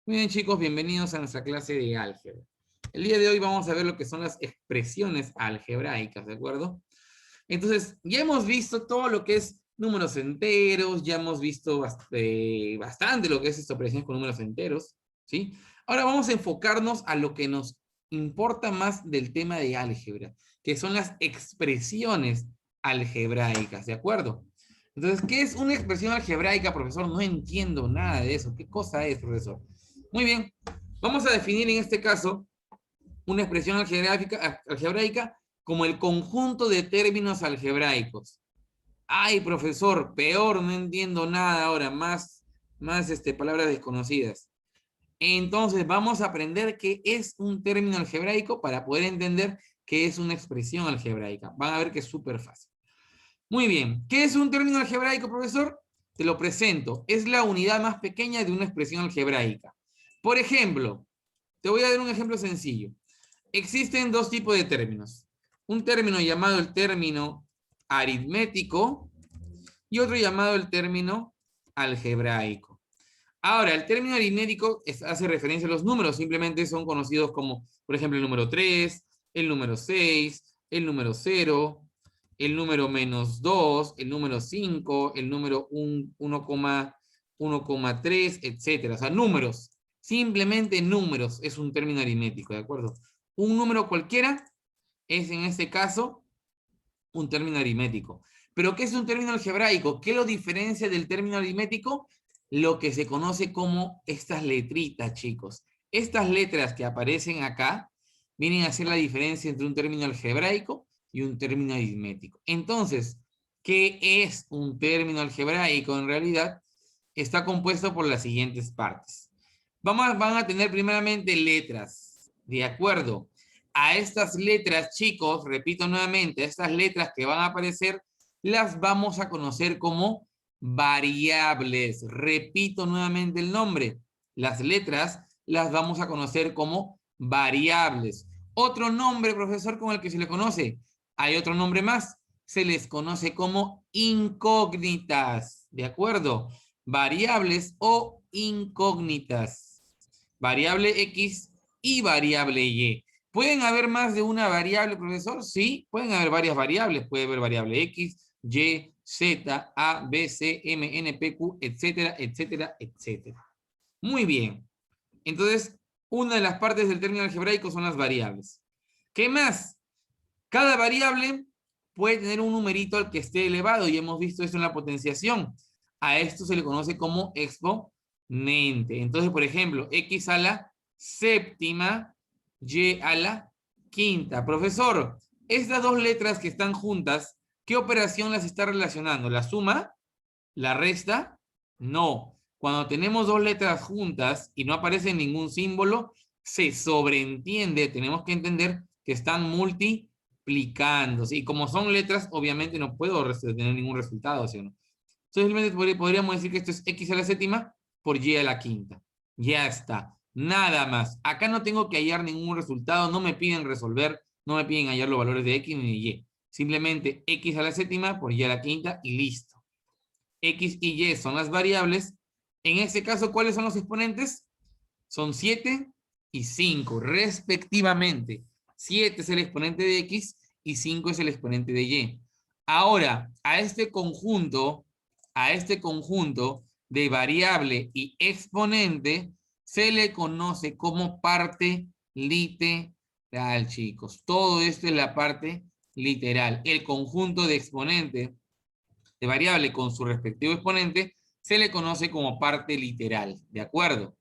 Muy bien, chicos, bienvenidos a nuestra clase de álgebra. El día de hoy vamos a ver lo que son las expresiones algebraicas, ¿de acuerdo? Entonces, ya hemos visto todo lo que es números enteros, ya hemos visto bastante lo que es expresiones con números enteros, ¿sí? Ahora vamos a enfocarnos a lo que nos importa más del tema de álgebra, que son las expresiones algebraicas, ¿de acuerdo? Entonces, ¿qué es una expresión algebraica, profesor? No entiendo nada de eso. ¿Qué cosa es, profesor? Muy bien, vamos a definir en este caso una expresión algebraica como el conjunto de términos algebraicos. Ay, profesor, peor, no entiendo nada ahora, más palabras desconocidas. Entonces, vamos a aprender qué es un término algebraico para poder entender qué es una expresión algebraica. Van a ver que es súper fácil. Muy bien, ¿qué es un término algebraico, profesor? Te lo presento. Es la unidad más pequeña de una expresión algebraica. Por ejemplo, te voy a dar un ejemplo sencillo. Existen dos tipos de términos. Un término llamado el término aritmético y otro llamado el término algebraico. Ahora, el término aritmético hace referencia a los números, simplemente son conocidos como, por ejemplo, el número 3, el número 6, el número 0, el número -2, el número 5, el número 1,3, etcétera. O sea, números, simplemente números es un término aritmético, ¿de acuerdo? Un número cualquiera es en este caso un término aritmético. ¿Pero qué es un término algebraico? ¿Qué lo diferencia del término aritmético? Lo que se conoce como estas letritas, chicos. Estas letras que aparecen acá vienen a ser la diferencia entre un término algebraico y un término aritmético. Entonces, ¿qué es un término algebraico en realidad? Está compuesto por las siguientes partes. Van a tener primeramente letras, ¿de acuerdo? A estas letras, chicos, repito nuevamente, estas letras que van a aparecer, las vamos a conocer como variables. Repito nuevamente el nombre. Las letras las vamos a conocer como variables. Otro nombre, profesor, con el que se le conoce. Hay otro nombre más. Se les conoce como incógnitas. ¿De acuerdo? Variables o incógnitas. Variable X y variable Y. ¿Pueden haber más de una variable, profesor? Sí, pueden haber varias variables. Puede haber variable X, Y, Z, A, B, C, M, N, P, Q, etcétera, etcétera, etcétera. Muy bien. Entonces, una de las partes del término algebraico son las variables. ¿Qué más? Cada variable puede tener un numerito al que esté elevado, y hemos visto esto en la potenciación. A esto se le conoce como exponente. Entonces, por ejemplo, X a la séptima, Y a la quinta. Profesor, estas dos letras que están juntas, ¿qué operación las está relacionando? ¿La suma? ¿La resta? No. Cuando tenemos dos letras juntas y no aparece ningún símbolo, se sobreentiende, tenemos que entender que están multiplicándose. Y como son letras, obviamente no puedo tener ningún resultado, ¿sí o no? Entonces, simplemente podríamos decir que esto es X a la séptima por Y a la quinta. Ya está. Nada más. Acá no tengo que hallar ningún resultado, no me piden resolver, no me piden hallar los valores de X ni de Y. Simplemente X a la séptima por Y a la quinta y listo. X y Y son las variables. En este caso, ¿cuáles son los exponentes? Son 7 y 5, respectivamente. 7 es el exponente de X y 5 es el exponente de Y. Ahora, a este conjunto de variable y exponente se le conoce como parte literal, chicos. Todo esto es la parte literal. El conjunto de exponente de variable con su respectivo exponente se le conoce como parte literal, ¿de acuerdo?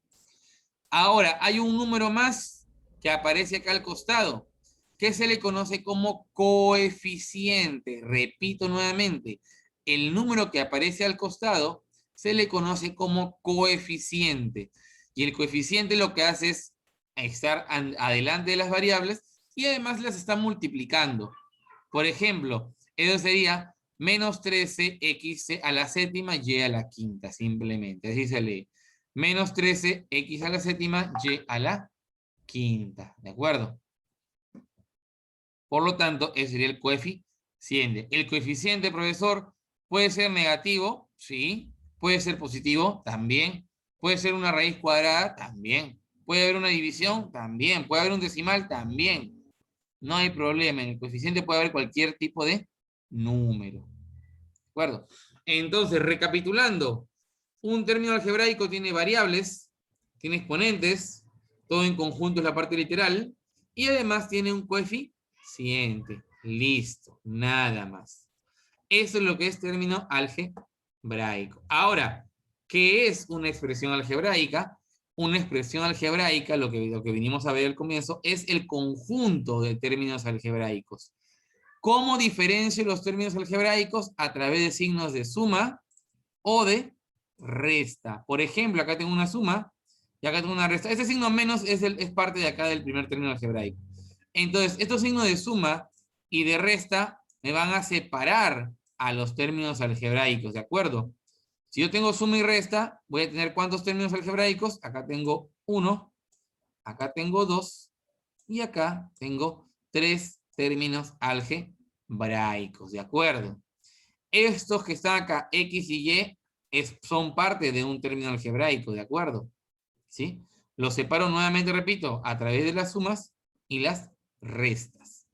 Ahora, hay un número más que aparece acá al costado, que se le conoce como coeficiente. Repito nuevamente, el número que aparece al costado se le conoce como coeficiente. Y el coeficiente lo que hace es estar adelante de las variables y además las está multiplicando. Por ejemplo, eso sería menos 13x a la séptima y a la quinta, simplemente. Así se lee. Menos 13x a la séptima y a la quinta. ¿De acuerdo? Por lo tanto, ese sería el coeficiente. El coeficiente, profesor, puede ser negativo, sí. Puede ser positivo, también. Puede ser una raíz cuadrada, también. Puede haber una división, también. Puede haber un decimal, también. No hay problema. En el coeficiente puede haber cualquier tipo de número. ¿De acuerdo? Entonces, recapitulando, un término algebraico tiene variables, tiene exponentes, todo en conjunto es la parte literal, y además tiene un coeficiente. Listo, nada más. Eso es lo que es término algebraico. Ahora, ¿qué es una expresión algebraica? Una expresión algebraica, lo que vinimos a ver al comienzo, es el conjunto de términos algebraicos. ¿Cómo diferencio los términos algebraicos? A través de signos de suma o de resta. Por ejemplo, acá tengo una suma y acá tengo una resta. Este signo menos es parte de acá del primer término algebraico. Entonces, estos signos de suma y de resta me van a separar a los términos algebraicos, ¿de acuerdo? Si yo tengo suma y resta, voy a tener ¿cuántos términos algebraicos? Acá tengo 1, acá tengo 2 y acá tengo 3 términos algebraicos, ¿de acuerdo? Estos que están acá, X y Y, son parte de un término algebraico, ¿de acuerdo? ¿Sí? Los separo nuevamente, repito, a través de las sumas y las restas.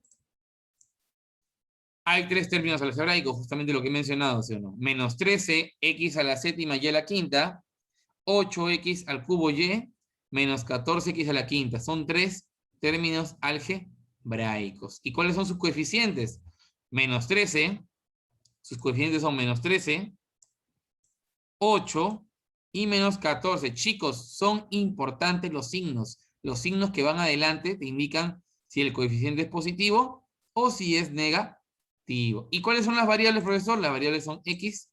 Hay 3 términos algebraicos, justamente lo que he mencionado, ¿sí o no? Menos 13, X a la séptima y a la quinta, 8X al cubo Y, menos 14X a la quinta. Son 3 términos algebraicos. ¿Y cuáles son sus coeficientes? Menos 13, sus coeficientes son menos 13, 8 y menos 14. Chicos, son importantes los signos. Los signos que van adelante te indican si el coeficiente es positivo o si es negativo. ¿Y cuáles son las variables, profesor? Las variables son X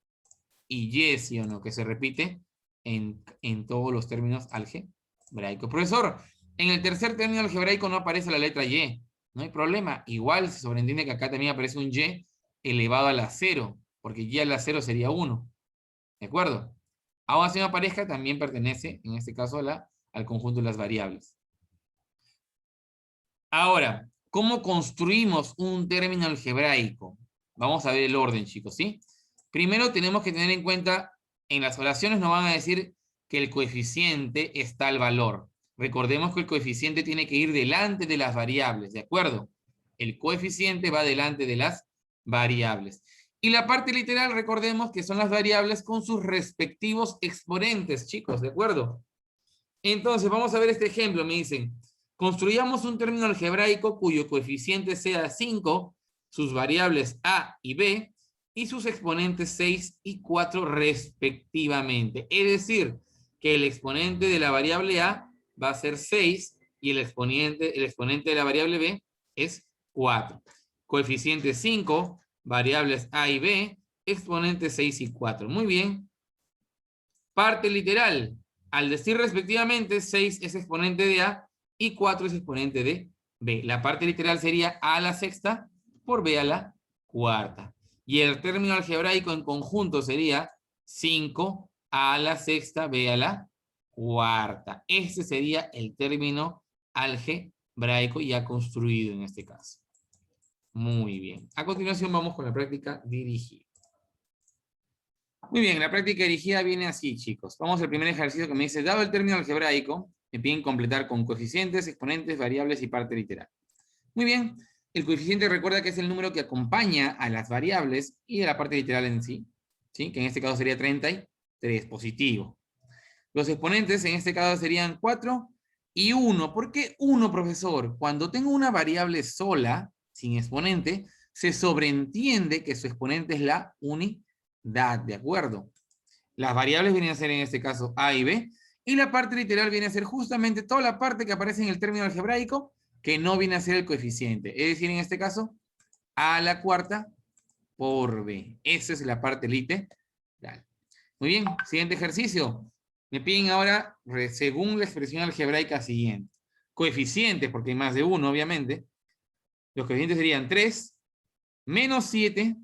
y Y, ¿sí o no? Que se repite en todos los términos algebraicos. Profesor, en el tercer término algebraico no aparece la letra Y. No hay problema. Igual se sobreentiende que acá también aparece un Y elevado a la 0, porque Y a la 0 sería 1. ¿De acuerdo? Aún así no aparezca, también pertenece, en este caso, al conjunto de las variables. Ahora, ¿cómo construimos un término algebraico? Vamos a ver el orden, chicos, ¿sí? Primero tenemos que tener en cuenta, en las oraciones nos van a decir que el coeficiente es tal valor. Recordemos que el coeficiente tiene que ir delante de las variables, ¿de acuerdo? El coeficiente va delante de las variables. Y la parte literal, recordemos que son las variables con sus respectivos exponentes, chicos, ¿de acuerdo? Entonces, vamos a ver este ejemplo. Me dicen, construyamos un término algebraico cuyo coeficiente sea 5, sus variables a y b, y sus exponentes 6 y 4 respectivamente. Es decir, que el exponente de la variable a va a ser 6 y el exponente de la variable b es 4. Coeficiente 5, variables a y b, exponentes 6 y 4. Muy bien. Parte literal. Al decir respectivamente, 6 es exponente de a y 4 es exponente de b. La parte literal sería a a la sexta por b a la cuarta. Y el término algebraico en conjunto sería 5 a la sexta, b a la cuarta. Ese sería el término algebraico ya construido en este caso. Muy bien. A continuación vamos con la práctica dirigida. Muy bien, la práctica dirigida viene así, chicos. Vamos al primer ejercicio que me dice, dado el término algebraico, me piden completar con coeficientes, exponentes, variables y parte literal. Muy bien, el coeficiente recuerda que es el número que acompaña a las variables y a la parte literal en sí, ¿sí? Que en este caso sería 33, positivo. Los exponentes en este caso serían 4 y 1. ¿Por qué 1, profesor? Cuando tengo una variable sola, sin exponente, se sobreentiende que su exponente es la unidad. ¿De acuerdo? Las variables vienen a ser en este caso a y b, y la parte literal viene a ser justamente toda la parte que aparece en el término algebraico que no viene a ser el coeficiente. Es decir, en este caso, a a la cuarta por b. Esa es la parte literal. Muy bien, siguiente ejercicio. Me piden ahora, según la expresión algebraica siguiente, coeficientes, porque hay más de uno, obviamente. Los coeficientes serían 3, menos 7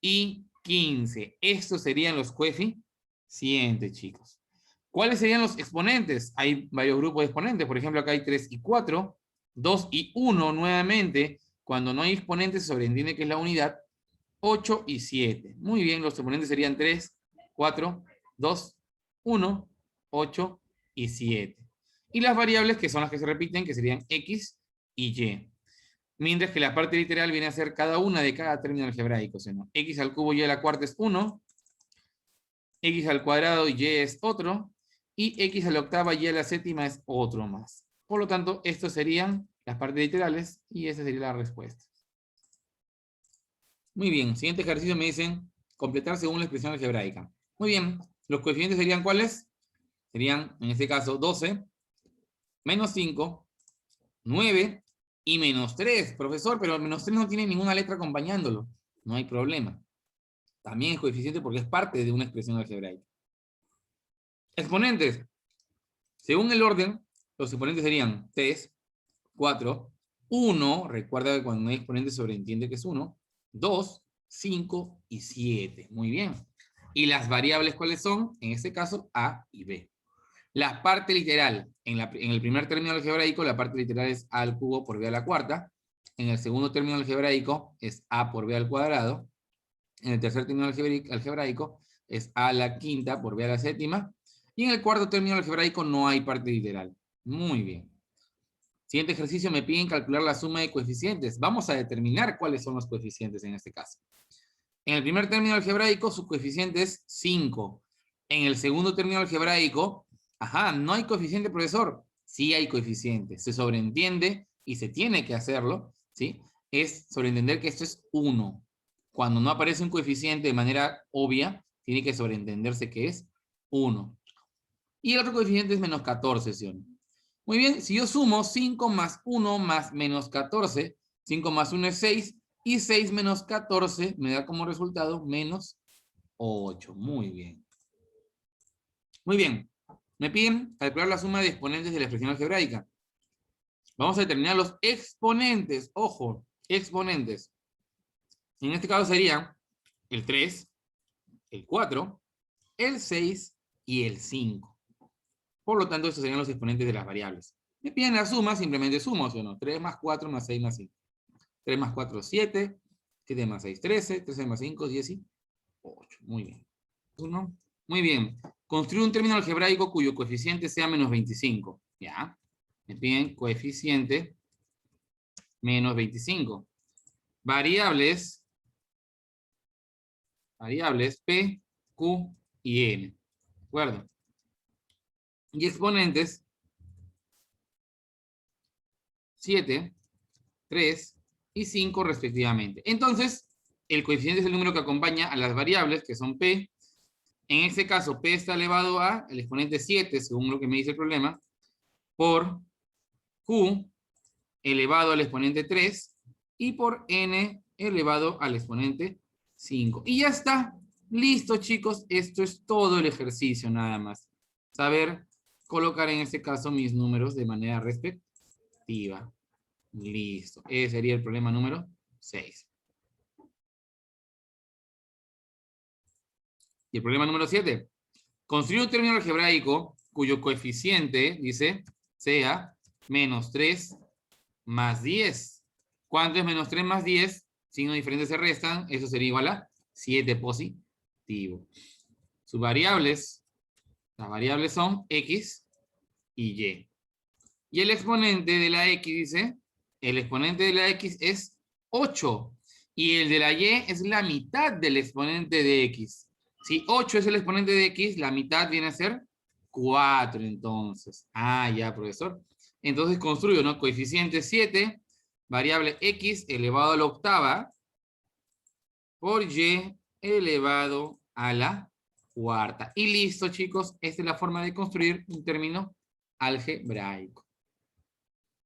y 15. Estos serían los coeficientes, chicos. ¿Cuáles serían los exponentes? Hay varios grupos de exponentes. Por ejemplo, acá hay 3 y 4, 2 y 1 nuevamente. Cuando no hay exponentes, se sobreentiende que es la unidad. 8 y 7. Muy bien, los exponentes serían 3, 4, 2, 1 8 y 7. Y las variables que son las que se repiten, que serían x y y. Mientras que la parte literal viene a ser cada una de cada término algebraico. O sea, ¿no? X al cubo y a la cuarta es 1. X al cuadrado y es otro. Y x a la octava y a la séptima es otro más. Por lo tanto, estos serían las partes literales y esa sería la respuesta. Muy bien, siguiente ejercicio me dicen completar según la expresión algebraica. Muy bien, los coeficientes serían ¿cuáles? Serían, en este caso, 12, menos 5, 9 y menos 3. Profesor, pero el menos 3 no tiene ninguna letra acompañándolo. No hay problema. También es coeficiente porque es parte de una expresión algebraica. Exponentes. Según el orden, los exponentes serían 3, 4, 1. Recuerda que cuando hay exponente sobreentiende que es 1. 2, 5 y 7. Muy bien. ¿Y las variables cuáles son? En este caso, A y B. La parte literal, en el primer término algebraico, la parte literal es a al cubo por b a la cuarta. En el segundo término algebraico es a por b al cuadrado. En el tercer término algebraico es a a la quinta por b a la séptima. Y en el cuarto término algebraico no hay parte literal. Muy bien. Siguiente ejercicio, me piden calcular la suma de coeficientes. Vamos a determinar cuáles son los coeficientes en este caso. En el primer término algebraico, su coeficiente es 5. En el segundo término algebraico, no hay coeficiente, profesor. Sí hay coeficiente. Se sobreentiende y se tiene que hacerlo, ¿sí? Es sobreentender que esto es 1. Cuando no aparece un coeficiente de manera obvia, tiene que sobreentenderse que es 1. Y el otro coeficiente es menos 14, ¿sí o no? Muy bien, si yo sumo 5 más 1 más menos 14, 5 más 1 es 6, y 6 menos 14 me da como resultado menos 8. Muy bien. Muy bien. Me piden calcular la suma de exponentes de la expresión algebraica. Vamos a determinar los exponentes. Ojo, exponentes. En este caso serían el 3, el 4, el 6 y el 5. Por lo tanto, estos serían los exponentes de las variables. Me piden la suma, simplemente sumo, ¿sí o no? 3 más 4 más 6 más 5. 3 más 4, 7. 7 más 6, 13. 13 más 5, 18. Muy bien. 1. Muy bien. Construir un término algebraico cuyo coeficiente sea menos 25. ¿Ya? Me piden coeficiente menos 25. Variables P, Q y N. ¿De acuerdo? Y exponentes 7, 3 y 5 respectivamente. Entonces, el coeficiente es el número que acompaña a las variables, que son P. En este caso, P está elevado a el exponente 7, según lo que me dice el problema, por Q elevado al exponente 3 y por N elevado al exponente 5. Y ya está. Listo, chicos. Esto es todo el ejercicio, nada más. Saber colocar en este caso mis números de manera respectiva. Listo. Ese sería el problema número 6. Y el problema número 7. Construir un término algebraico cuyo coeficiente, dice, sea menos 3 más 10. ¿Cuánto es menos 3 más 10? Signos diferentes se restan. Eso sería igual a 7 positivo. Sus variables, las variables son X y Y. Y el exponente de la X dice, el exponente de la X es 8. Y el de la Y es la mitad del exponente de X. Si 8 es el exponente de X, la mitad viene a ser 4 entonces. Ya, profesor. Entonces construyo, ¿no? Coeficiente 7, variable X elevado a la octava, por Y elevado a la cuarta. Y listo, chicos. Esta es la forma de construir un término algebraico.